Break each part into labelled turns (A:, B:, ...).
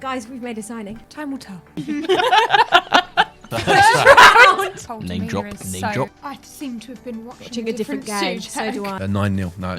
A: Guys, we've made a signing.
B: Time will tell.
C: Name drop.
B: I seem to have been watching
A: A different game. So do I.
D: 9-0. No.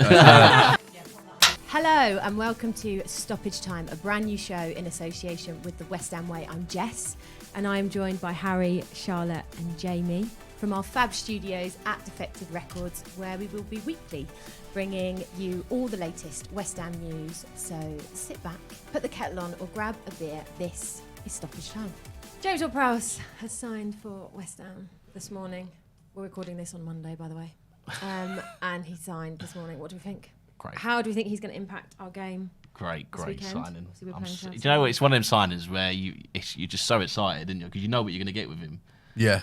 A: Hello and welcome to Stoppage Time, a brand new show in association with the West Ham Way. I'm Jess and I am joined by Harry, Charlotte and Jamie from our fab studios at Defected Records, where we will be weekly bringing you all the latest West Ham news. So sit back, put the kettle on or grab a beer. This is Stoppage Time. James Ward-Prowse has signed for West Ham this morning. We're recording this on Monday, by the way. And he signed this morning. What do we think?
C: Great.
A: How do we think he's going to impact our game?
C: Great signing.
A: Do
C: you know what? It's one of them signings where you're just so excited, isn't you? Because you know what you're going to get with him.
D: Yeah.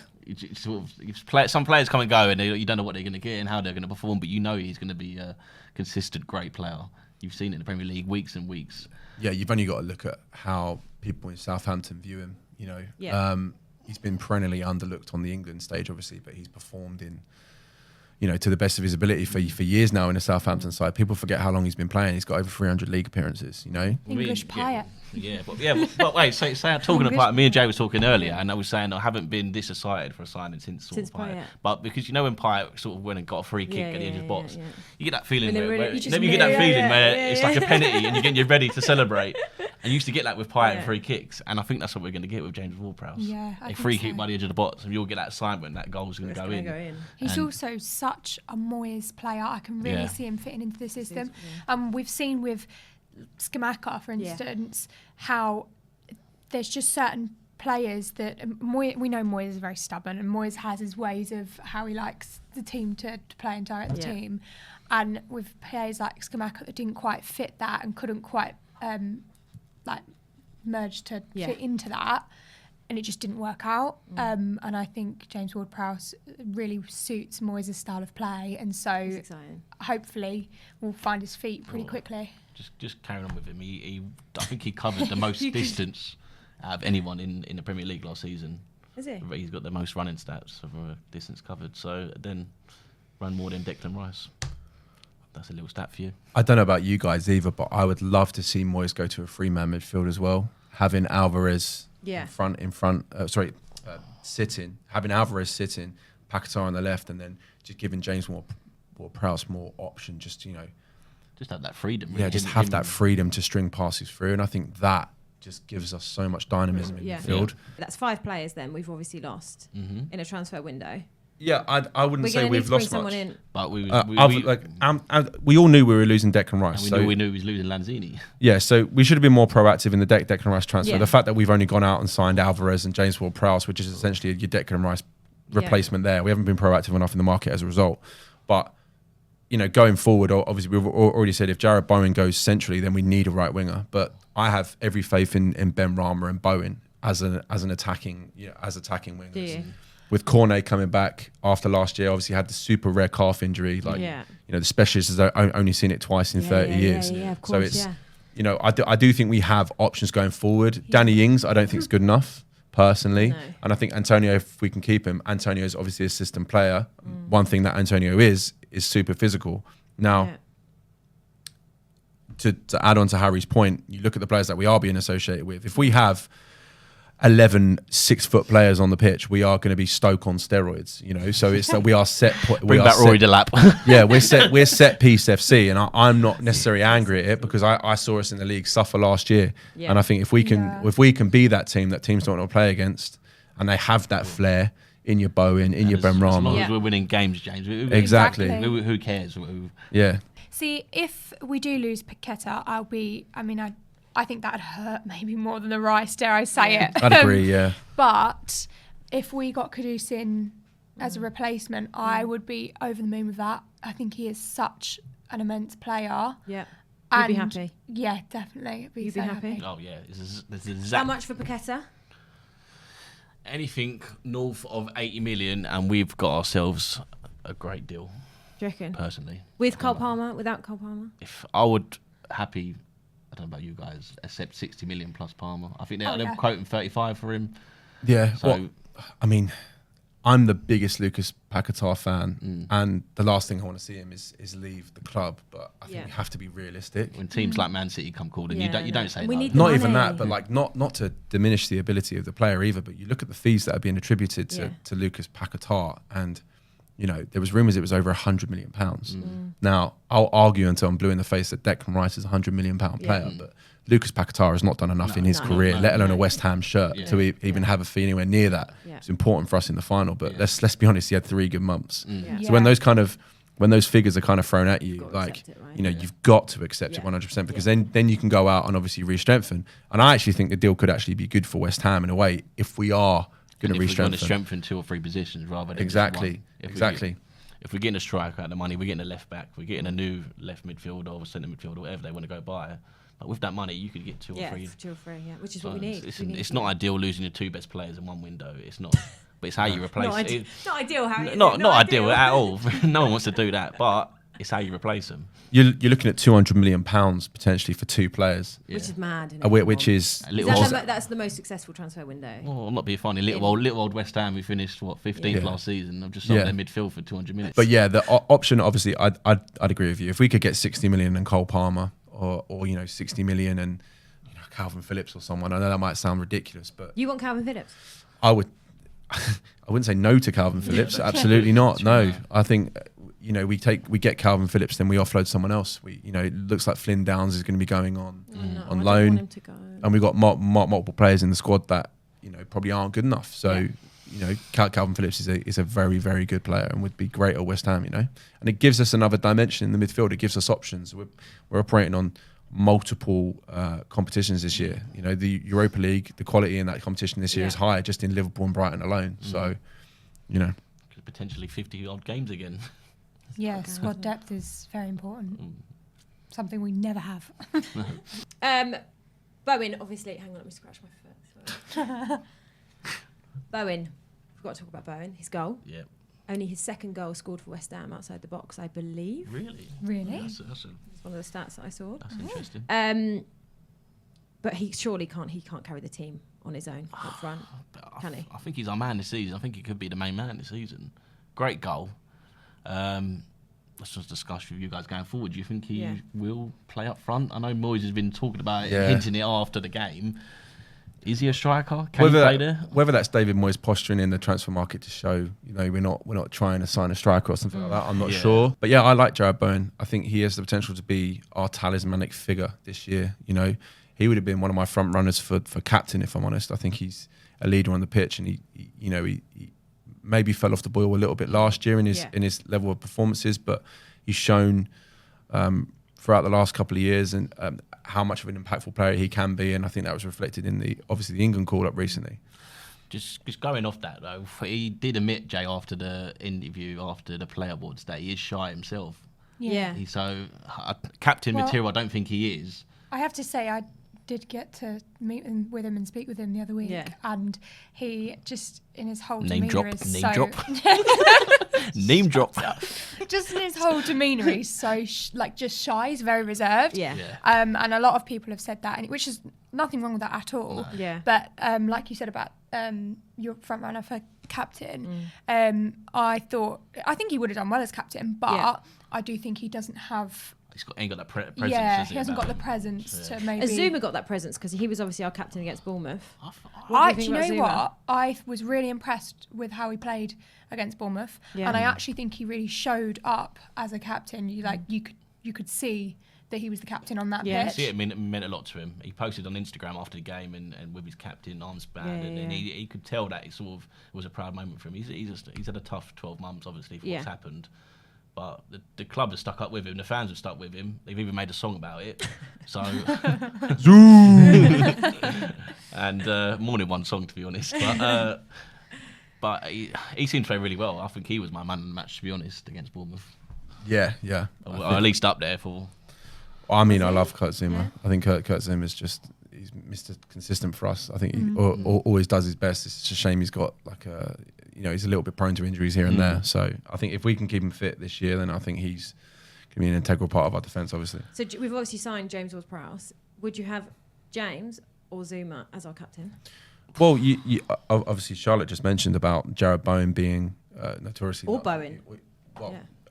C: Some players come and go, and you don't know what they're going to get and how they're going to perform, but you know he's going to be a consistent, great player. You've seen it in the Premier League weeks and weeks.
D: Yeah, you've only got to look at how people in Southampton view him. You know, he's been perennially underlooked on the England stage, obviously, but he's performed in, to the best of his ability for years now in the Southampton side. People forget how long he's been playing. He's got over 300 league appearances.
B: English Payet.
C: But wait. So talking about me and Jay was talking earlier, and I was saying I haven't been this excited for a signing since Payet. But because when Payet sort of went and got a free kick at the edge of the box, you get that feeling where it's like a penalty, and you're getting ready to celebrate. And you used to get that with Payet free kicks, and I think that's what we're going to get with James Ward-Prowse.
B: Yeah,
C: a free kick by the edge of the box, and you'll get that sign when that goal's going to go in.
B: He's also such a Moyes player. I can really see him fitting into the system. We've seen with Scamacca, for instance, how there's just certain players that we know Moyes is very stubborn, and Moyes has his ways of how he likes the team to play and direct the team. And with players like Scamacca that didn't quite fit that and couldn't quite merge to fit into that, and it just didn't work out. And I think James Ward-Prowse really suits Moyes' style of play, and so hopefully we'll find his feet pretty quickly.
C: Just carrying on with him. I think he covered the most distance out of anyone in the Premier League last season.
A: Is he?
C: He's got the most running stats of distance covered. So then run more than Declan Rice. That's a little stat for you.
D: I don't know about you guys either, but I would love to see Moyes go to a three-man midfield as well. Having Alvarez sitting, having Alvarez sitting, Paqueta on the left, and then just giving James Ward-Prowse more option. Just
C: have that freedom.
D: Yeah, just have that freedom to string passes through, and I think that just gives us so much dynamism in midfield.
A: Yeah. That's 5 players then we've obviously lost in a transfer window.
D: Yeah, I wouldn't say we've lost much.
A: In.
C: But we
D: all knew we were losing Declan Rice.
C: We knew we was losing Lanzini.
D: Yeah, so we should have been more proactive in the Declan Rice transfer.
A: Yeah.
D: The fact that we've only gone out and signed Alvarez and James Ward-Prowse, which is essentially your Declan Rice replacement there. We haven't been proactive enough in the market as a result. But, going forward, obviously we've already said if Jared Bowen goes centrally, then we need a right winger. But I have every faith in Ben Rama and Bowen as attacking wingers. With Cornet coming back after last year, obviously had the super rare calf injury. The specialist has only seen it twice in 30 years.
A: Of course,
D: so it's, I do think we have options going forward. Yeah. Danny Ings, I don't think is good enough personally. No. And I think Antonio, if we can keep him, Antonio is obviously a system player. One thing that Antonio is super physical. Now, to add on to Harry's point, you look at the players that we are being associated with. If we have 11 6-foot players on the pitch, we are going to be Stoke on steroids, so it's that we are set.
C: Bring back Rory Delap.
D: Yeah, we're set piece FC, and I'm not necessarily angry at it because I saw us in the league suffer last year, and I think if we can be that team that teams don't want to play against, and they have that flair in your Bowen, in your Ben Rama.
C: As long as we're winning games, James.
D: Exactly.
C: Who cares?
D: Yeah.
B: See, if we do lose Paqueta, I think that'd hurt maybe more than the Rice, dare I say it.
D: I'd agree, yeah.
B: But if we got Kudus in as a replacement, I would be over the moon with that. I think he is such an immense player.
A: Yeah. You'd be happy?
B: Yeah, definitely.
A: You'd be happy?
C: Oh, yeah.
A: How much for Paqueta?
C: Anything north of 80 million, and we've got ourselves a great deal.
A: Do you reckon?
C: Personally.
A: With Cole Palmer, without Cole Palmer?
C: If I would happy... I don't know about you guys, accept 60 million plus Palmer. I think they're quoting 35 for him.
D: Yeah,
C: so
D: I'm the biggest Lucas Paqueta fan, and the last thing I want to see him is leave the club. But I think we have to be realistic.
C: When teams like Man City come calling, you don't say no.
D: Not even that, but like not to diminish the ability of the player either. But you look at the fees that are being attributed to Lucas Paqueta, and there was rumours it was over £100 million. Now I'll argue until I'm blue in the face that Declan Rice is a £100 million player, but Lucas Paqueta has not done enough in his career, let alone a West Ham shirt, to even have a fee anywhere near that. It's important for us in the final, but let's be honest, he had 3 good months. So when those figures are kind of thrown at you, you've got to accept it 100%, because then you can go out and obviously re-strengthen. And I actually think the deal could actually be good for West Ham in a way if we are going to re-strengthen.
C: We're going to strengthen 2 or 3 positions rather than
D: exactly.
C: If we're getting a striker out of the money, we're getting a left back, we're getting a new left midfielder or centre midfielder, whatever they want to go buy. But with that money, you could get 2 or 3.
A: 2 or 3, which is what we need.
C: It's not ideal losing your 2 best players in one window. It's not, but it's how you replace it.
A: Not ideal, Harry.
C: Not ideal at all. No one wants to do that, but it's how you replace them.
D: You're looking at £200 million potentially for 2 players,
A: which is mad.
D: Which is
A: that's the most successful transfer window.
C: Well, I'm not being funny. Little old West Ham, who finished 15th last season. I've just sold their midfield for 200 minutes.
D: But the option, obviously, I'd agree with you. If we could get 60 million and Cole Palmer, or 60 million and Calvin Phillips or someone, I know that might sound ridiculous, but
A: you want Calvin Phillips?
D: I wouldn't say no to Calvin Phillips. Absolutely not. No, I think we get Calvin Phillips, then we offload someone else. It looks like Flynn Downs is going to be going on loan, want him to go. And we've got multiple players in the squad that probably aren't good enough. So Calvin Phillips is a very, very good player and would be great at West Ham. And it gives us another dimension in the midfield. It gives us options. We're operating on multiple competitions this year. The Europa League, the quality in that competition this year is higher just in Liverpool and Brighton alone. So,
C: potentially 50-odd games again.
B: Yeah, squad depth is very important. Something we never have.
A: Bowen, obviously, hang on, let me scratch my foot. Bowen, forgot to talk about Bowen. His goal.
C: Yeah.
A: Only his 2nd goal scored for West Ham outside the box, I believe.
C: Really?
A: That's one of the stats that I saw.
C: That's interesting.
A: But he surely can't carry the team on his own up front, can he?
C: I think he's our man this season. I think he could be the main man this season. Great goal. Let's just discuss with you guys going forward. Do you think he will play up front? I know Moyes has been talking about it, hinting it after the game. Is he a striker? Can he play there?
D: Whether that's David Moyes posturing in the transfer market to show, we're not trying to sign a striker or something like that, I'm not sure. But I like Jarrod Bowen. I think he has the potential to be our talismanic figure this year. He would have been one of my front runners for captain, if I'm honest. I think he's a leader on the pitch, and he maybe fell off the boil a little bit last year in his level of performances, but he's shown throughout the last couple of years and how much of an impactful player he can be, and I think that was reflected in the England call-up recently.
C: Just going off that though, he did admit, Jay, after the interview, after the Player Awards, that he is shy himself.
A: Yeah.
C: So captain material, I don't think he is.
B: I have to say, I did get to meet with him and speak with him the other week, and he just in his whole
C: name
B: demeanour
C: name drop.
B: Just in his whole demeanour, he's so just shy. He's very reserved. And a lot of people have said that, which is nothing wrong with that at all.
C: No.
A: Yeah.
B: But like you said about your front runner for captain, I think he would have done well as captain, but I do think he doesn't have.
C: Ain't got that presence.
B: Yeah, he hasn't got the presence to maybe.
A: Azuma got that presence because he was obviously our captain against Bournemouth.
B: Do you know what? I was really impressed with how he played against Bournemouth, and I actually think he really showed up as a captain. You could see that he was the captain on that pitch.
C: See, it meant a lot to him. He posted on Instagram after the game and with his captain armband, and he could tell that it was a proud moment for him. He's had a tough 12 months, obviously, for what's happened. But the club has stuck up with him. The fans have stuck with him. They've even made a song about it. So, and more than one song, to be honest. But he seemed to play really well. I think he was my man in the match, to be honest, against Bournemouth.
D: Yeah.
C: Or at least up there for.
D: I love Kurt Zouma. Yeah. I think Kurt Zouma is he's Mr. Consistent for us. I think he always does his best. It's just a shame he's got he's a little bit prone to injuries here and there. So I think if we can keep him fit this year, then I think he's going to be an integral part of our defence, obviously.
A: So we've obviously signed James Ward-Prowse. Would you have James or Zouma as our captain?
D: Well, you obviously Charlotte just mentioned about Jared Bowen being notoriously...
A: Or Bowen.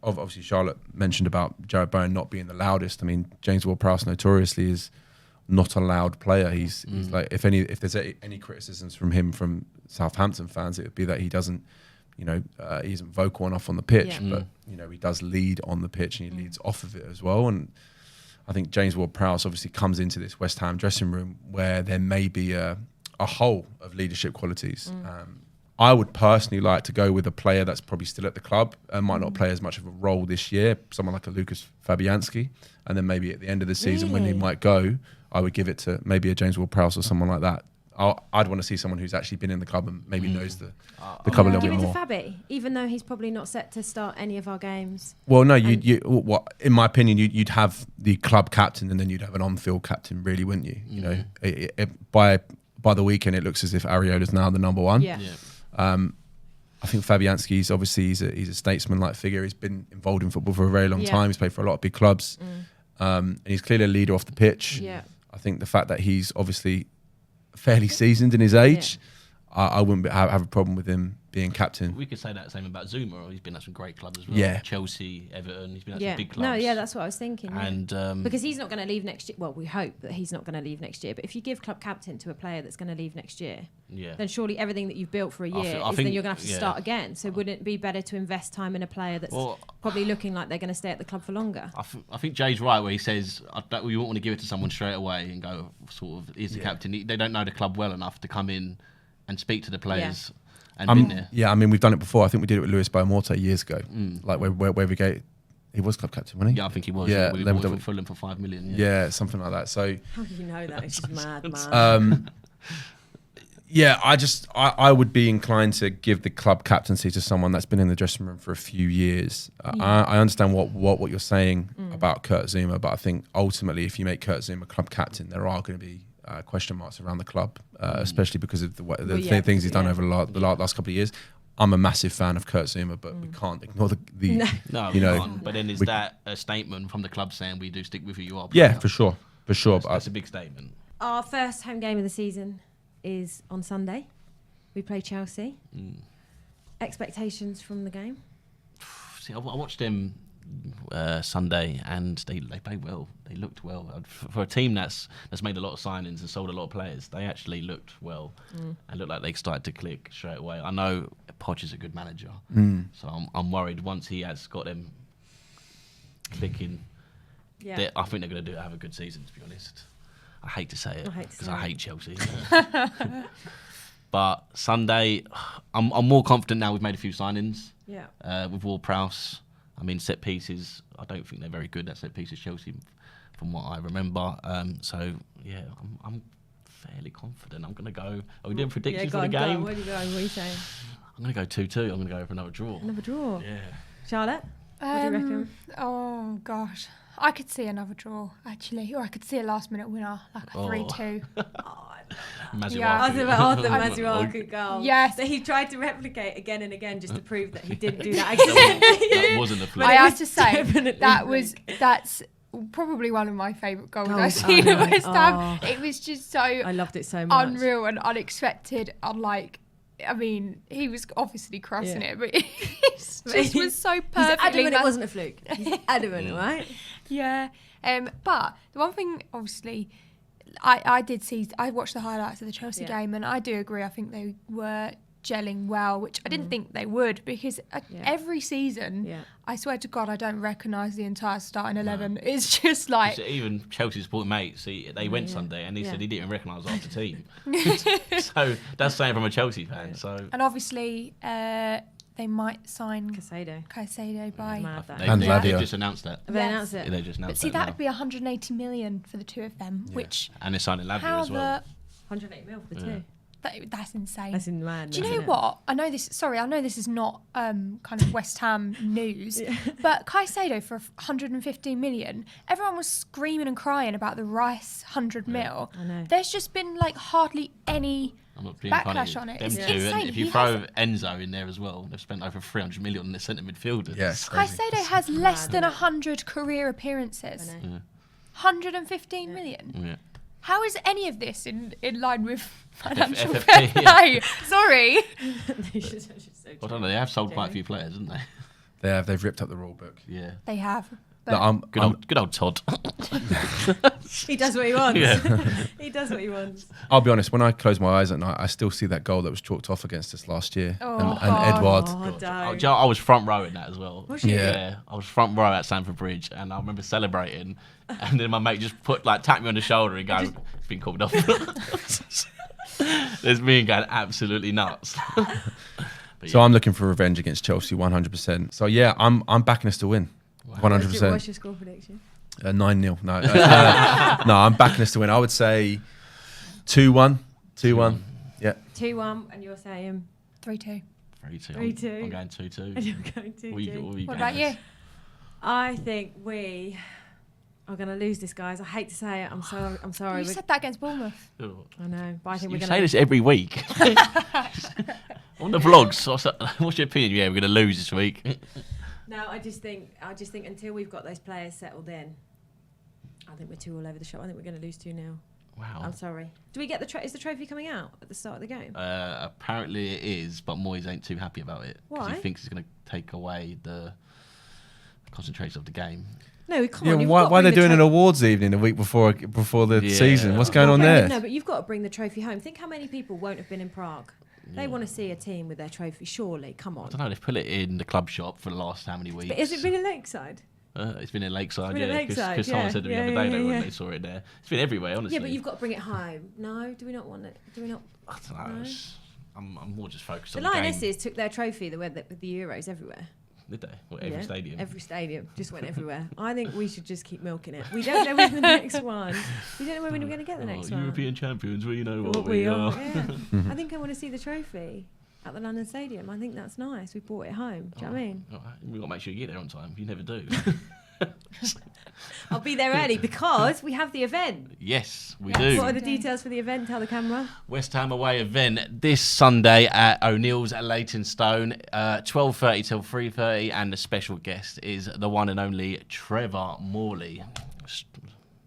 D: Obviously Charlotte mentioned about Jared Bowen not being the loudest. I mean, James Ward-Prowse notoriously is not a loud player. He's like, if there's any criticisms from him from Southampton fans, it would be that he doesn't, he isn't vocal enough on the pitch, but he does lead on the pitch and he leads off of it as well. And I think James Ward-Prowse obviously comes into this West Ham dressing room where there may be a hole of leadership qualities. I would personally like to go with a player that's probably still at the club and might not play as much of a role this year, someone like a Lucas Fabianski, and then maybe at the end of the season when he might go, I would give it to maybe a James Ward-Prowse or someone like that. I'd want to see someone who's actually been in the club and maybe knows the club a little bit more.
A: Give it to Fabi, even though he's probably not set to start any of our games.
D: Well, no, in my opinion, you'd have the club captain and then you'd have an on-field captain, really, wouldn't you? By the weekend, it looks as if Areola's now the number one.
A: Yeah.
D: I think Fabianski's obviously he's a statesman-like figure. He's been involved in football for a very long time. He's played for a lot of big clubs, and he's clearly a leader off the pitch.
A: Yeah.
D: I think the fact that he's obviously fairly seasoned in his age, I wouldn't have a problem with him being captain.
C: We could say that same about Zuma. He's been at some great clubs as well.
D: Yeah.
C: Chelsea, Everton. He's been at some big clubs.
A: No, yeah, that's what I was thinking.
C: And
A: because he's not going to leave next year. Well, we hope that he's not going to leave next year. But if you give club captain to a player that's going to leave next year, then surely everything that you've built for a year then you're going to have to start again. So wouldn't it be better to invest time in a player that's probably looking like they're going to stay at the club for longer?
C: I think Jay's right where he says we won't want to give it to someone straight away and go sort of, he's the captain. They don't know the club well enough to come in and speak to the players. And been there.
D: Yeah, I mean, we've done it before. I think we did it with Luis Boamorte years ago. Like where we go, he was club captain, wasn't he?
C: Yeah, I think he was. Yeah, we bought from Fulham for 5 million.
D: Yeah, something like that. So
A: how do you know that? It's just mad, man.
D: I would be inclined to give the club captaincy to someone that's been in the dressing room for a few years. I understand what you're saying about Kurt Zouma, but I think ultimately, if you make Kurt Zouma club captain, there are going to be question marks around the club, especially because of the things he's done over the last couple of years. I'm a massive fan of Kurt Zouma, but we can't ignore the
C: no, we can't. But then is that a statement from the club saying we do stick with who you are?
D: Yeah, for sure.
C: That's a big statement.
A: Our first home game of the season is on Sunday. We play Chelsea. Expectations from the game?
C: See, I watched them Sunday, and they played well. They looked well for a team that's made a lot of signings and sold a lot of players. They actually looked well and looked like they started to click straight away. I know Poch is a good manager, so I'm worried once he has got them clicking. Yeah. I think they're going to have a good season. To be honest, I hate to say it because I hate Chelsea. But Sunday, I'm more confident now. We've made a few signings. Yeah. With Ward-Prowse. I mean, set pieces, I don't think they're very good at set pieces, Chelsea, from what I remember. So, yeah, I'm fairly confident. I'm going to go... Are we doing predictions for the game?
A: What are you saying?
C: I'm going to go 2-2. I'm going to go for another draw.
A: Another draw?
C: Yeah.
A: Charlotte, what do you reckon?
B: Oh, gosh. I could see another draw, actually. Or I could see a last-minute winner, like a 3-2.
A: Arthur Mazuaku goal.
B: Yes.
A: So he tried to replicate again and again just to prove that he didn't do that accidentally.
C: That wasn't a fluke.
B: I have to say, that's probably one of my favourite goals I've seen at West Ham. It was just so... I
A: loved it so much.
B: Unreal and unexpected. Unlike... I mean, he was obviously crossing it, but it just was so perfect.
A: He's adamant it wasn't a fluke. He's adamant, right?
B: Yeah. But the one thing, obviously... I watched the highlights of the Chelsea game, and I do agree. I think they were gelling well, which I didn't think they would, because every season, I swear to God, I don't recognise the entire starting 11. It's just like...
C: Even Chelsea supporting mates, they went Sunday and he said he didn't recognise half the team. So that's saying from a Chelsea fan. So
B: and obviously... they might sign
A: Caicedo
B: by...
C: They just announced that.
A: They announced it.
C: They just announced
B: but see, that would be 180 million for the two of them, which...
C: And they're signing Lavia as well.
A: 180 mil for the two.
B: That's insane.
A: That's mad.
B: Do you know what? I know this is not kind of West Ham news, but Caicedo for 115 million, everyone was screaming and crying about the Rice 100 mil.
A: I know.
B: There's just been like hardly any...
C: I'm not being
B: backlash
C: funny.
B: on it.
C: Them two, and if you throw Enzo in there as well, they've spent over 300 million on their centre midfielders.
D: Yes,
B: Caicedo has less than 100 career appearances. 115 million.
C: Yeah.
B: How is any of this in line with financial fair play? Sorry.
C: I don't know. They have sold quite a few players, haven't they?
D: They have. They've ripped up the rule book.
C: Yeah.
B: They have.
D: No,
C: good old Todd.
A: He does what he wants.
C: Yeah.
A: He does what he wants.
D: I'll be honest, when I close my eyes at night, I still see that goal that was chalked off against us last year. And Edward.
C: I was front row in that as well.
A: Was you?
C: Yeah. I was front row at Stamford Bridge, and I remember celebrating, and then my mate just tapped me on the shoulder and go, "It's been called off." There's me going absolutely nuts.
D: So I'm looking for revenge against Chelsea 100%. So yeah, I'm backing us to win. 100%.
A: What's your score prediction?
D: 9-0. No, no, I'm backing us to win. I would say 2-1. 2-1. Yeah.
A: 2-1, and you're saying
B: 3-2.
C: 3-2.
A: 3-2.
C: I'm going 2-2.
A: And you're going 2-2.
B: What about you?
A: I think we are going to lose this, guys. I hate to say it. I'm sorry.
B: You said that against Bournemouth.
A: I know, but I think we're going to
C: say this every week. On the vlogs, what's your opinion? Yeah, we're going to lose this week.
A: No, I just think until we've got those players settled in, I think we're too all over the shop. I think we're going to lose 2-0.
C: Wow.
A: I'm sorry. Do we get is the trophy coming out at the start of the game?
C: Apparently it is, but Moyes ain't too happy about it.
A: Why?
C: He thinks it's going to take away the concentration of the game.
A: No, we can't.
D: Yeah, why are they doing an awards evening the week before the season? What's going on there?
A: No, but you've got to bring the trophy home. Think how many people won't have been in Prague. They want to see a team with their trophy, surely. Come on.
C: I don't know, they've put it in the club shop for the last how many weeks?
A: But has it been in Lakeside?
C: It's been in Lakeside,
A: Because
C: someone said to me the other day when they saw it there. It's been everywhere, honestly.
A: Yeah, but you've got to bring it home. No? Do we not want it? Do we not?
C: I don't know.
A: No?
C: I'm more just focused
A: The
C: on the game.
A: Lionesses took their trophy with the Euros everywhere.
C: Did they? Well, every stadium?
A: Every stadium. Just went everywhere. I think we should just keep milking it. We don't know when the next one. We don't know when we're going to get the next one.
C: European champions, we know what we are.
A: Yeah. I think I want to see the trophy at the London Stadium. I think that's nice. We brought it home. Do you know what I mean?
C: We've got to make sure you get there on time. You never do.
A: I'll be there early because we have the event.
C: Yes, we do.
A: What are the details for the event? Tell the camera.
C: West Ham away event this Sunday at O'Neill's at Leytonstone, 12:30 till 3:30, and the special guest is the one and only Trevor Morley.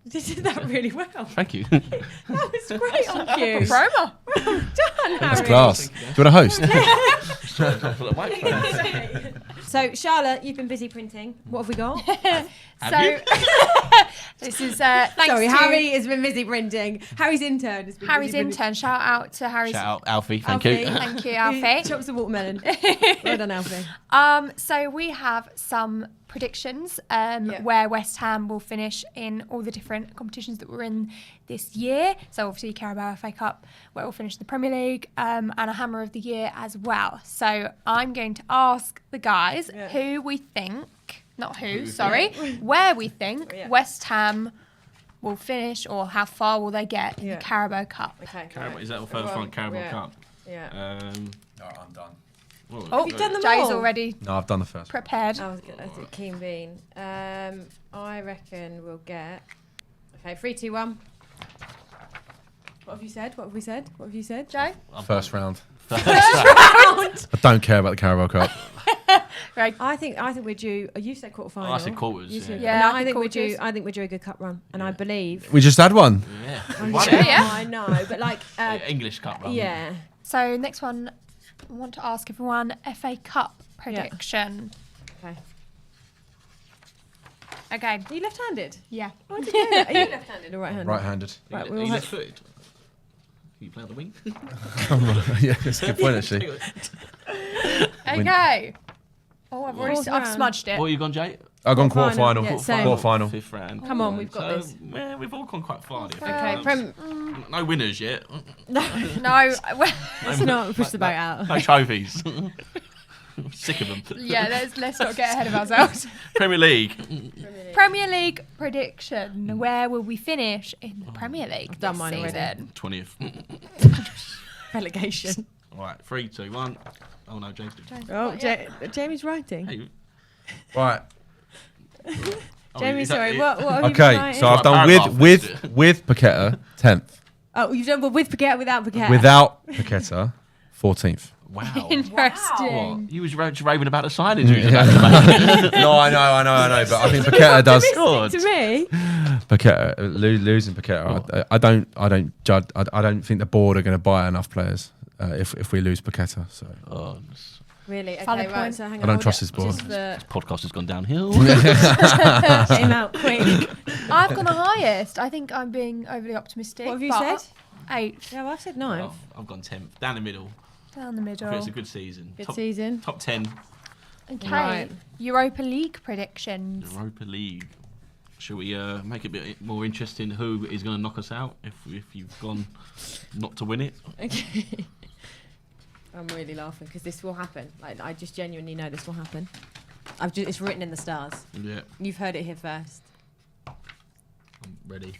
A: You did that really well.
C: Thank you.
A: That was great on you.
B: Promo.
A: Well done,
D: That's
A: Harry.
D: class. Do you want to host?
A: So, Charlotte, you've been busy printing. What have we got?
B: This is thanks
A: Sorry,
B: to
A: Harry has been busy printing. Harry's intern has been
B: Harry's
A: busy
B: intern. Shout out to Harry's.
C: Shout out, Alfie. Thank you.
B: Thank you, Alfie.
A: Chops the watermelon. Well done, Alfie.
B: So we have some predictions where West Ham will finish in all the different competitions that we're in this year. So obviously Carabao FA Cup, where we'll finish the Premier League, and a Hammer of the Year as well. So I'm going to ask the guys who we think, where we think West Ham will finish, or how far will they get in the Carabao Cup.
A: Okay.
C: Is that the first one, Carabao Cup?
A: Yeah.
D: No, I'm done.
A: Have you done them
B: Jay's
A: all?
B: already
D: No, I've done the first.
B: prepared.
A: I was going to do Keen Bean. I reckon we'll get... Okay, 3, 2, 1. What have you said? What have we said? What have you said?
B: Joe?
D: First round.
A: Round.
D: I don't care about the Carabao Cup.
B: Right.
A: I think we're due. You said quarterfinal.
C: I said quarters.
A: No, I think we're due. I think we're due a good cup run, and I believe.
D: We just had one.
C: Yeah.
A: I know, but like
C: English Cup run.
A: Yeah.
B: So next one, I want to ask everyone FA Cup prediction.
A: Okay.
B: Okay.
A: Are you left-handed?
B: Yeah.
A: Oh, I didn't know that. Are you left-handed or right-handed?
D: Right-handed.
A: Right,
C: Are you left-footed? You play on the wing?
D: Yeah, that's a good point actually.
B: Okay. Oh, I've smudged it.
C: What have you gone, Jay?
D: I've gone quarter-final.
A: Yeah, same.
D: Quarter-final.
C: Fifth round.
A: Come on, we've got this.
C: Yeah, we've all gone quite far.
A: Okay,
C: No winners yet.
B: No.
A: let's not push the boat out.
C: No trophies. Sick of them.
B: Yeah, let's not get ahead of ourselves.
C: Premier League.
B: Premier League prediction. Where will we finish in the Premier League
A: I've done mine
B: season?
C: 20th.
A: Relegation.
C: All right, 3, 2, 1. Oh no, James did.
A: Oh, Jamie's writing.
C: Hey.
D: Right.
A: Jamie, sorry. What have you been
D: Okay,
A: writing?
D: so I've done with Paqueta 10th.
A: Oh, you've done with Paqueta, without Paqueta.
D: Without Paqueta 14th.
C: Wow.
B: Interesting.
C: What? You was raving about the signings. You was about to make.
D: No, I know, but I think Paqueta does.
A: To me,
D: Paqueta losing Paqueta. I don't judge. I don't think the board are going to buy enough players if we lose Paqueta. So.
A: Really? Okay,
B: Valid
A: right.
B: point.
A: So hang on.
D: I don't trust this board.
C: This podcast has gone downhill.
A: Came out quick.
B: I've gone the highest. I think I'm being overly optimistic.
A: What have you said?
B: 8th.
A: Yeah, well, I said 9th.
C: I've gone 10th. Down the middle.
B: Down the middle.
C: I think it's a good season.
A: Good season.
C: Top 10.
B: Okay.
A: Right.
B: Europa League predictions.
C: Europa League. Shall we make it a bit more interesting? Who is going to knock us out if you've gone not to win it?
A: Okay. I'm really laughing because this will happen. Like, I just genuinely know this will happen. It's written in the stars.
C: Yeah.
A: You've heard it here first.
C: I'm ready.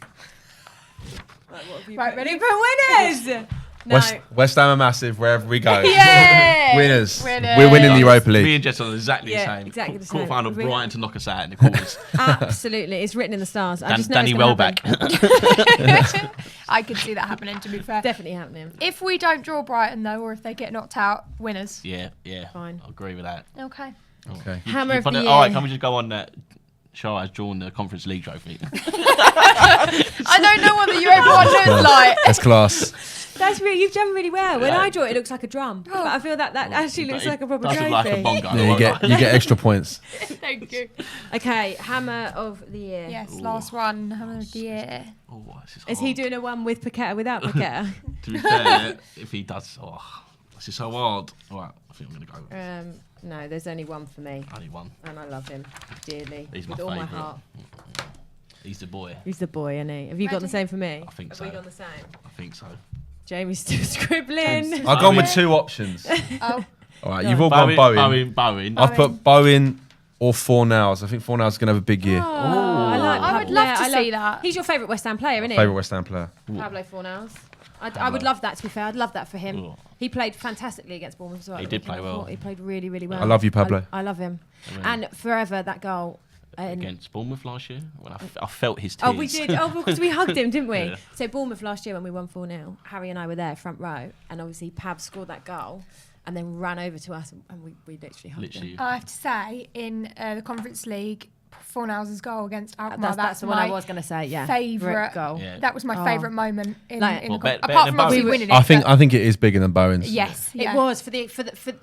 A: Right, ready for winners? No.
D: West Ham are massive wherever we go.
B: Yeah.
D: Winners.
B: Winners.
D: We're winning the Europa League.
C: Me and Jess are exactly the same.
A: Exactly the same.
C: Quarterfinal, Brighton to knock us out in the quarters.
A: Absolutely, it's written in the stars. I just know
C: Danny
A: it's gonna
C: Welbeck.
A: happen.
B: I could see that happening, to be fair.
A: Definitely happening.
B: If we don't draw Brighton, though, or if they get knocked out, winners.
C: Yeah.
A: Fine.
C: I agree with that.
B: Okay.
D: Okay.
A: Hammer of the year.
C: All right, can we just go on that? Shaw has drawn the Conference League trophy.
B: I don't know what the Europa one looks like.
D: That's class.
A: That's really, you've done really well. When
C: Yeah.
A: I draw it, it looks like a drum. But I feel that actually looks like a proper
C: Does
A: trophy.
C: look like a bongo.
D: Yeah, you get extra points.
B: Thank you.
A: Okay, Hammer of the year.
B: Yes, last one. Hammer of the year.
C: Oh, this
A: Is he doing a one with Paqueta, without Paqueta?
C: To be fair, if he does, this is so hard. All right, I think I'm going to go with
A: No, there's only one for me.
C: only one.
A: And I love him dearly.
C: He's my
A: with all my
C: favourite.
A: heart.
C: He's the boy.
A: He's the boy, isn't he? Have you got the same for me?
C: I think
A: Have
C: so.
A: we got the same?
C: I think so.
A: Jamie's still scribbling.
D: I've gone with 2 options.
B: Oh.
D: All right, you've all gone Bowen.
C: Bowen.
D: I've put Bowen or Fornals. I think Fornals is going to have a big year.
B: I would love to see that.
A: He's your favourite West Ham player, isn't he?
D: Favourite West Ham player.
A: Pablo Fornals. I would love that, to be fair. I'd love that for him. He played fantastically against Bournemouth as well.
C: He did play well.
A: He played really, really well.
D: I love you, Pablo.
A: I love him. And forever, that goal.
C: Against Bournemouth last year, when I felt his tears.
A: Oh, we did. Oh, because we hugged him, didn't we?
C: Yeah.
A: So Bournemouth last year when we won 4-0, Harry and I were there, front row, and obviously Pab scored that goal and then ran over to us and we literally hugged him.
B: I have to say, in the Conference League, Fornals' goal against Alkmaar,
A: That's the one I was going to say, yeah.
B: Favourite
A: goal.
C: Yeah.
B: That was my favourite moment in the
C: better
B: apart
C: than
B: from obviously
C: Bowen.
B: winning it.
D: I think it is bigger than Bowen's.
B: Yes,
A: It was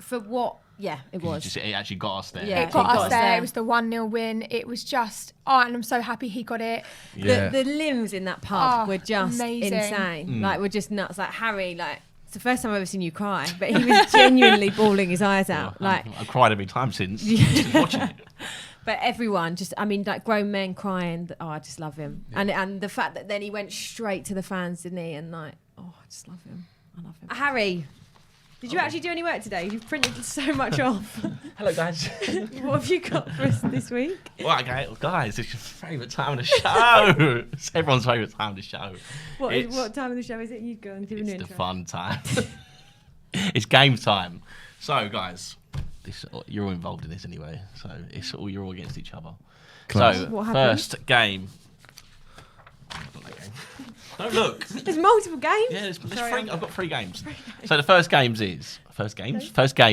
A: for what? Yeah, it was.
C: It actually got us there.
A: Yeah.
B: It got
A: He got
B: us
A: us
B: there.
A: there.
B: It was the 1-0 win. It was just, and I'm so happy he got it.
D: Yeah.
A: The limbs in that pub were just
B: amazing.
A: insane. Like, we're just nuts. Like, Harry, like, it's the first time I've ever seen you cry, but he was genuinely bawling his eyes out. Like,
C: I've cried every time since just watching it.
A: But everyone like grown men crying. I just love him. Yeah. And the fact that then he went straight to the fans, didn't he? And like, I just love him. I love him. Harry, did you actually do any work today? You've printed so much off.
C: Hello, guys.
A: What have you got for us this week?
C: Well, okay, guys, it's your favourite time of the show. It's everyone's favourite time of the show.
A: What time of the show is it? You go and do an intro.
C: It's the fun time. It's game time. So, guys, you're all involved in this anyway. So you're all against each other.
D: Class.
C: So
A: What happened?
C: first game. Don't look.
A: There's multiple games.
C: Yeah, there's 3. I've got 3 games. So the first game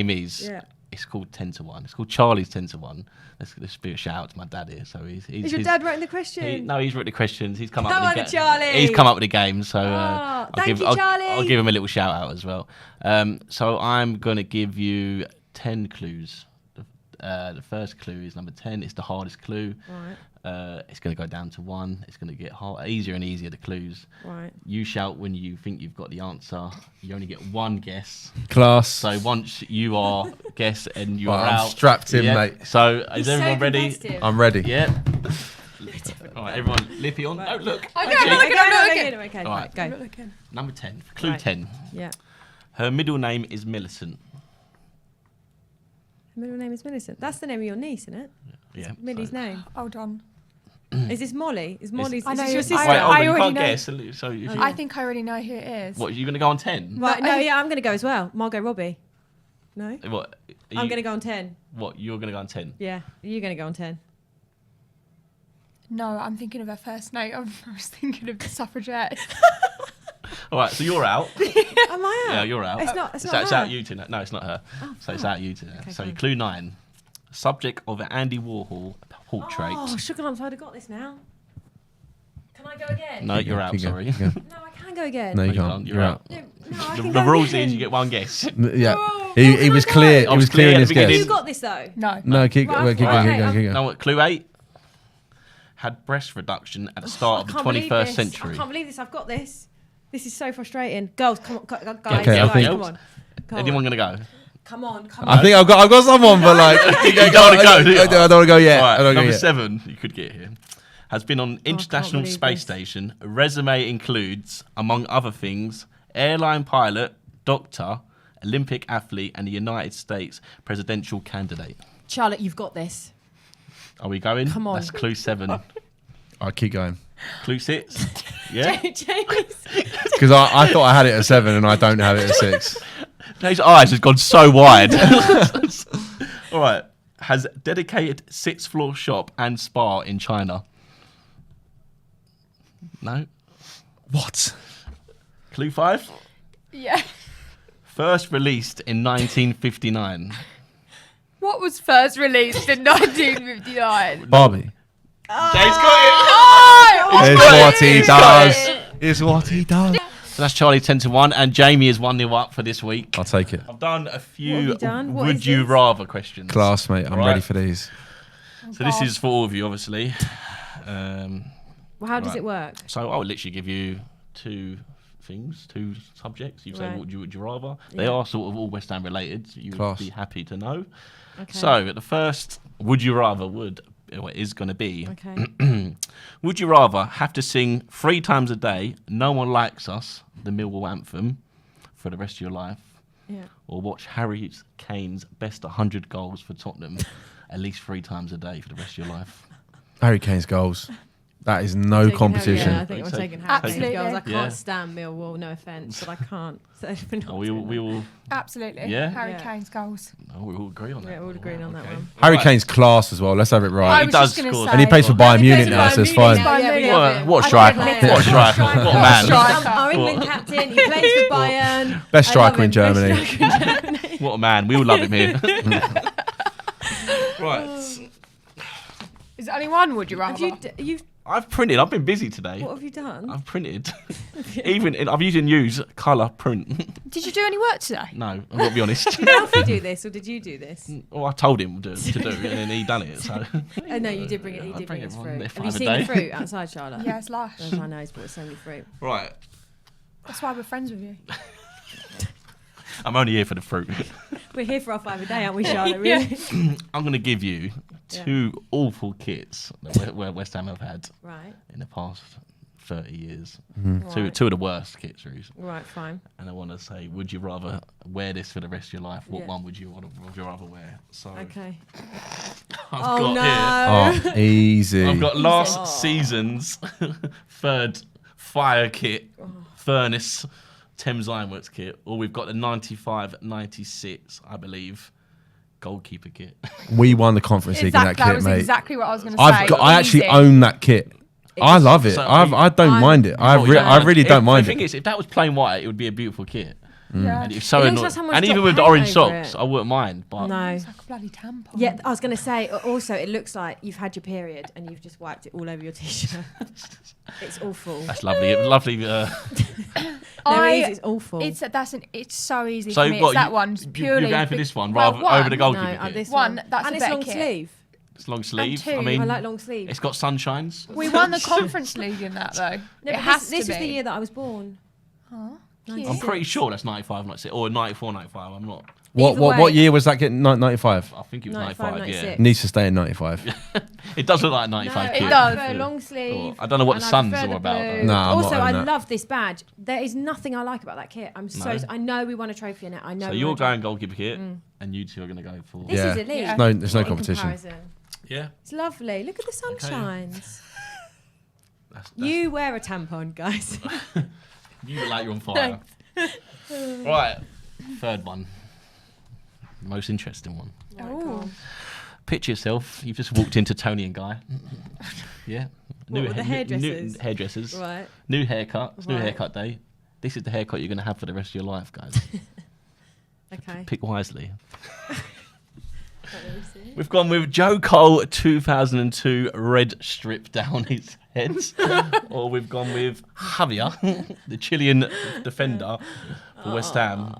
C: is.
A: Yeah.
C: It's called 10-1. It's called Charlie's 10-1. Let's be a shout out to my dad here. So
A: Is your dad writing the question?
C: No, he's written the questions. He's come
A: Come
C: up
A: on,
C: with the
A: Charlie.
C: He's come up with the game. So
A: thank you, Charlie.
C: I'll give him a little shout out as well. So I'm gonna give you 10 clues. The first clue is number 10. It's the hardest clue.
A: Right.
C: It's going to go down to 1. It's going to get easier and easier, the clues.
A: Right.
C: You shout when you think you've got the answer. You only get 1 guess.
D: Class.
C: So once you are guess and you're
D: Right,
C: out.
D: I'm strapped in, mate.
C: So is everyone ready?
D: I'm ready.
C: Yeah. All right, everyone, Lippy on. Oh, look.
B: I'm looking.
A: Okay,
C: All
A: right,
C: right.
A: go.
C: Number 10. Clue
A: Right.
C: 10.
A: Yeah.
C: Her middle name is Millicent.
A: Her middle name is Millicent. That's the name of your niece, isn't it?
C: Yeah.
A: Millie's name.
B: Hold on.
A: Is this Molly? Is Molly's?
B: I know,
A: is this your
B: I-
A: sister?
C: Wait, hold on, you
B: already
C: can't
B: know.
C: guess. So if you,
B: I think I already know who it is.
C: what, are you going to go on 10?
A: Right, no, yeah, I'm going to go as well. Margot Robbie. No?
C: What?
A: I'm going to go on 10.
C: What? You're going to go on 10?
A: Yeah, you're going to go on 10.
B: No, I'm thinking of her first name. I was thinking of the suffragette.
C: All right, so you're out.
A: Am I out?
C: Yeah, you're out.
A: It's not
C: It's
A: her.
C: out you two. No, it's not her.
A: Oh,
C: So it's out you two.
A: Okay,
C: So
A: fine.
C: clue 9. Subject of an Andy Warhol portrait.
A: Oh, sugar lumps, I'd have got this now. Can I go again?
C: No, you're out,
D: Keep going,
C: sorry.
D: keep going.
A: No, I can go again.
D: No, you
C: You're
D: can't.
C: you're
D: You're
C: out.
D: out.
A: No, I can
C: The
A: go
C: rules
A: again.
C: is you get one guess.
D: Yeah.
A: Oh,
D: He was
A: can I
D: clear.
A: go?
D: He was clear in his
C: Have
A: You
C: you
D: guess.
A: got this though.
B: No.
D: No, keep
A: Right,
D: going. Keep
A: right,
D: going.
A: okay.
D: Keep going.
C: Now, what, clue 8. Had breast reduction at the start of the
A: I can't believe
C: 21st
A: this.
C: century.
A: I can't believe this. I've got this. This is so frustrating. Girls, come on, guys,
D: Okay, I
A: guys,
D: think-
A: come on. Come
C: Anyone
A: on.
C: going to go?
A: Come on, come
D: I
A: on.
D: think I've got someone, but like
C: You don't want to go, do you?
D: I don't want to go yet.
C: All right,
D: I don't
C: number
D: go yet.
C: 7, you could get here. Has been on International
A: believe
C: Space
A: this.
C: Station. Resume includes, among other things, airline pilot, doctor, Olympic athlete, and the United States presidential candidate.
A: Charlotte, you've got this.
C: Are we going?
A: Come on.
C: That's clue 7.
D: I'll keep going
C: Clue 6. Yeah.
A: James.
D: because I thought I had it at 7 and I don't have it at 6.
C: His eyes has gone so wide. All right. Has dedicated 6th floor shop and spa in China. No.
D: What?
C: Clue 5.
B: Yeah.
C: First released in 1959.
B: What was first released in 1959?
D: Barbie.
C: Jay's got it.
B: Oh!
D: It's what he does. It's what he does.
C: So that's Charlie 10-1, and Jamie is 1-0 up for this week.
D: I'll take it.
C: I've done a
A: What
C: few
A: have you done? What
C: would
A: is
C: you
A: this?
C: rather questions.
D: Class, mate. I'm
C: Right.
D: ready for these.
C: So this is for all of you, obviously.
A: Well, how does
C: Right.
A: it work?
C: So I would literally give you 2 things, 2 subjects. You say
A: Right.
C: would you rather. They
A: Yeah.
C: are sort of all West Ham related. So you
D: Class.
C: would be happy to know.
A: Okay.
C: So the first would you rather is going to be.
A: Okay.
C: Would you rather have to sing 3 times a day, No One Likes Us, the Millwall anthem, for the rest of your life,
A: Yeah.
C: or watch Harry Kane's best 100 goals for Tottenham at least 3 times a day for the rest of your life?
D: Harry Kane's goals. That is no
A: Taking
D: competition.
A: Harry, yeah, I think I'm taking Harry Kane's
B: Absolutely.
A: goals. I can't
C: Yeah.
A: stand Millwall, no offence, but I can't. So we're not
C: Oh, we
A: doing
C: will
B: Absolutely.
C: Yeah?
B: Harry
A: Yeah.
B: Kane's goals.
C: we all agree on that.
A: Yeah, we're all agreeing on that
C: Okay.
A: one.
D: Harry
C: Right.
D: Kane's class as well. Let's have it
B: I
D: right.
B: was
C: does
B: just going to
C: score.
B: say.
D: And he plays for Bayern Munich now, so it's fine.
C: What a striker. What a striker. What a man.
B: Striker.
A: Our England captain, he plays for Bayern.
D: Best
A: I love
D: striker in
A: him.
D: Germany.
A: Best striker in Germany.
C: What a man. We all love him here. Right.
B: Is it only one, would you rather?
A: You've,
C: I've printed. I've been busy today.
A: what have you done?
C: I've printed. I've used and used colour print.
B: Did you do any work today?
C: No, I've got to be honest.
A: Did Alfie do this or did you do this?
C: Well, I told him to do, and then he done it. So.
A: Oh no, you did bring it. He
C: I
A: did
C: bring
A: bring us
C: it on
A: fruit.
C: there
A: Have you
C: 5 a
A: seen
C: day.
A: the fruit outside, Charlotte?
B: Yeah, it's lush.
A: Yes, I know. He's brought so many fruit.
C: Right.
B: That's why we're friends with you.
C: I'm only here for the fruit.
A: We're here for our 5 a day, aren't we, Charlotte? Really?
C: I'm going to give you 2 awful kits that West Ham have had
A: Right.
C: in the past 30 years.
D: Mm-hmm.
A: Right.
C: Two of the worst kits, Reece.
A: Right. Fine.
C: And I want to say, would you rather wear this for the rest of your life? What
A: Yeah.
C: one would you rather wear? So
A: Okay.
C: I've
A: Oh
C: got here.
A: no.
D: Oh, easy.
C: I've got last
A: Oh.
C: season's 3rd fire kit,
A: Oh.
C: furnace, Thames Ironworks kit, or we've got the 95-96, I believe, goalkeeper kit.
D: We won the Conference League in that
B: That
D: kit,
B: was
D: mate.
B: exactly what I was going to say.
D: I actually
B: Easy.
D: own that kit. I
A: It's-
D: love it.
C: So
D: I don't
A: I'm-
D: mind it. I really don't mind
C: The thing
D: it.
C: is, if that was plain white, it would be a beautiful kit.
B: Yeah.
C: And it's so
A: It looks
C: annoying.
A: like someone's
C: And even
A: dropped
C: with the
A: paint
C: orange
A: over
C: socks,
A: it.
C: I wouldn't mind. But
A: No.
B: It's like a bloody tampon.
A: Yeah, I was going to say. Also, it looks like you've had your period and you've just wiped it all over your t-shirt. It's awful.
C: that's lovely. Lovely.
A: No, it is. It's awful.
B: It's so easy
C: So
B: for me.
C: what,
B: It's that
C: you-
B: one purely.
C: You're going for this one
B: well,
C: rather over the
B: one.
C: goalkeeper
A: no,
C: kit.
A: this
B: One,
A: one.
B: that's
A: and
B: a
A: it's
B: better
A: long
B: kit.
A: sleeve.
C: It's long sleeve.
B: two.
C: I mean,
A: I like long sleeve.
C: it's got sunshines.
B: We won the Conference League in that though.
A: No,
B: it
A: but
B: has
A: this
B: to
A: was
B: be.
A: the year that I was born.
B: Aw,
A: I'm
B: cute.
C: I'm pretty sure that's 95, 96, or 94, 95. I'm not.
A: Either
D: What
A: way.
D: year was that kit? 95.
C: I think it was
A: 95,
C: 95. Yeah.
A: 96.
D: Needs to stay in 95.
C: It does look like 95
A: no,
C: kit.
B: it does.
A: I prefer long sleeve.
C: I don't know what
A: and
C: the
A: I
C: Suns
A: prefer
C: are
A: the
C: about,
A: blue.
C: though.
D: No, I'm not
A: also,
D: having
A: I
D: that.
A: love this badge. There is nothing I like about that kit. I'm so.
C: No.
A: I know we won a trophy in it. I know.
C: So
A: we
C: you're
A: won a
C: going goalkeeper kit, and you two are going to go for.
A: This
D: Yeah.
A: is elite.
B: Yeah.
D: No, there's no
A: in
D: competition.
A: comparison.
C: Yeah.
A: It's lovely. Look at the sunshines.
C: That's
A: You wear a tampon, guys.
C: you look like you're on fire. Right. 3rd one. Most interesting one.
B: Ooh.
C: Picture yourself. You've just walked into Tony and Guy. Yeah.
A: What, with the
C: new
A: hairdressers?
C: hairdressers.
A: Right.
C: New haircut. It's new
A: Right.
C: haircut day. This is the haircut you're going to have for the rest of your life, guys.
A: Okay.
C: Pick wisely. We've gone with Joe Cole 2002 red strip down his head. Or we've gone with Javier, the Chilean defender for West Ham.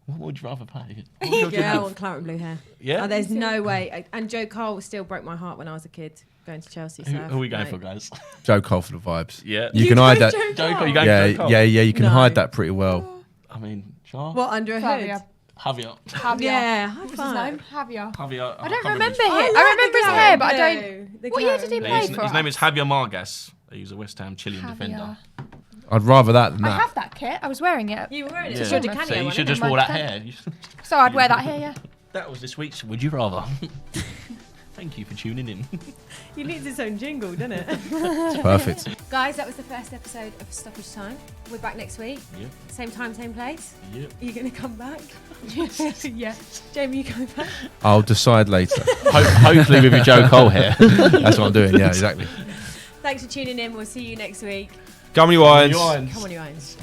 C: What would you rather play?
A: I want claret and blue hair.
C: Yeah?
A: There's no way. And Joe Cole still broke my heart when I was a kid going to Chelsea. So
C: who are we going for, guys?
D: Joe Cole for the vibes.
C: Yeah.
D: You can hide that.
C: Joe Cole, you going for Joe Cole?
D: Yeah, you can hide that pretty well.
C: I mean, sure.
A: What, under a hood?
C: Javier.
A: Yeah, high
B: What's his
A: five.
B: name? Javier.
C: Javier.
B: I don't remember him.
A: I
B: I remember his hair, but I
A: don't.
B: don't. What year did he play for?
C: His name is Javier Margas. He's a West Ham Chilean defender.
D: I'd rather that than
B: I
D: that.
B: have that kit. I was wearing it.
A: You were wearing it.
C: Yeah.
A: It's your
C: So
A: Decanio
C: you
A: one,
C: should
A: isn't
C: just
A: it?
C: wore that hair.
B: So I'd wear that here, yeah.
C: That was this week's Would You Rather. Thank you for tuning in.
A: You need its own jingle, doesn't it?
D: It's perfect.
A: Guys, that was the first episode of Stoppage Time. We're back next week.
C: Yep.
A: Same time, same place.
C: Yep.
A: Are you going to come back?
B: Yeah.
A: Jamie, you coming back?
D: I'll decide later.
C: Hopefully with your Joe Cole hair.
D: That's what I'm doing. Yeah, exactly.
A: Thanks for tuning in. We'll see you next week.
D: Come on, you irons.
A: Come on, you irons.